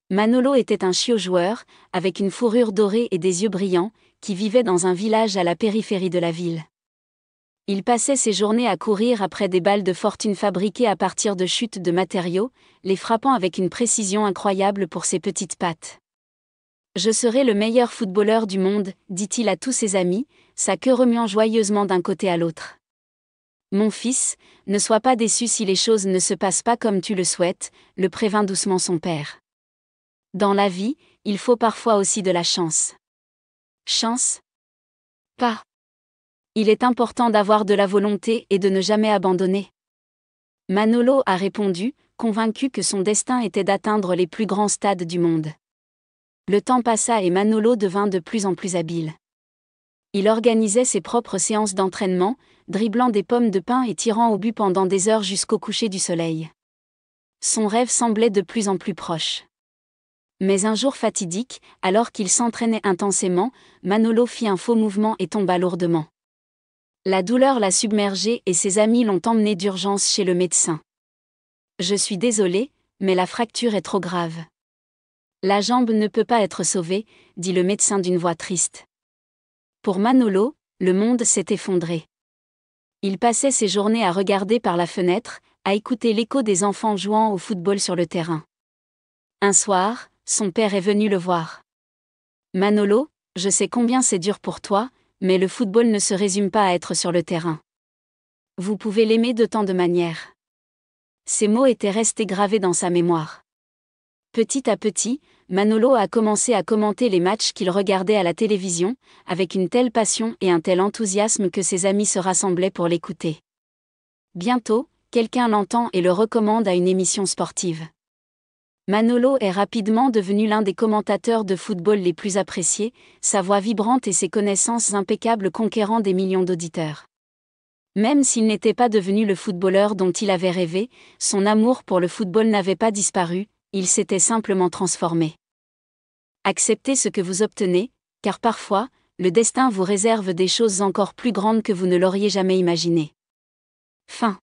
Manolo était un chiot joueur, avec une fourrure dorée et des yeux brillants, qui vivait dans un village à la périphérie de la ville. Il passait ses journées à courir après des balles de fortune fabriquées à partir de chutes de matériaux, les frappant avec une précision incroyable pour ses petites pattes. « Je serai le meilleur footballeur du monde », dit-il à tous ses amis, sa queue remuant joyeusement d'un côté à l'autre. « Mon fils, ne sois pas déçu si les choses ne se passent pas comme tu le souhaites », le prévint doucement son père. Dans la vie, il faut parfois aussi de la chance. Chance ? Pas. Il est important d'avoir de la volonté et de ne jamais abandonner. Manolo a répondu, convaincu que son destin était d'atteindre les plus grands stades du monde. Le temps passa et Manolo devint de plus en plus habile. Il organisait ses propres séances d'entraînement, dribblant des pommes de pin et tirant au but pendant des heures jusqu'au coucher du soleil. Son rêve semblait de plus en plus proche. Mais un jour fatidique, alors qu'il s'entraînait intensément, Manolo fit un faux mouvement et tomba lourdement. La douleur l'a submergé et ses amis l'ont emmené d'urgence chez le médecin. « Je suis désolé, mais la fracture est trop grave. La jambe ne peut pas être sauvée », dit le médecin d'une voix triste. Pour Manolo, le monde s'est effondré. Il passait ses journées à regarder par la fenêtre, à écouter l'écho des enfants jouant au football sur le terrain. Un soir, son père est venu le voir. « Manolo, je sais combien c'est dur pour toi, mais le football ne se résume pas à être sur le terrain. Vous pouvez l'aimer de tant de manières. » Ces mots étaient restés gravés dans sa mémoire. Petit à petit, Manolo a commencé à commenter les matchs qu'il regardait à la télévision, avec une telle passion et un tel enthousiasme que ses amis se rassemblaient pour l'écouter. Bientôt, quelqu'un l'entend et le recommande à une émission sportive. Manolo est rapidement devenu l'un des commentateurs de football les plus appréciés, sa voix vibrante et ses connaissances impeccables conquérant des millions d'auditeurs. Même s'il n'était pas devenu le footballeur dont il avait rêvé, son amour pour le football n'avait pas disparu, il s'était simplement transformé. Acceptez ce que vous obtenez, car parfois, le destin vous réserve des choses encore plus grandes que vous ne l'auriez jamais imaginées. Fin.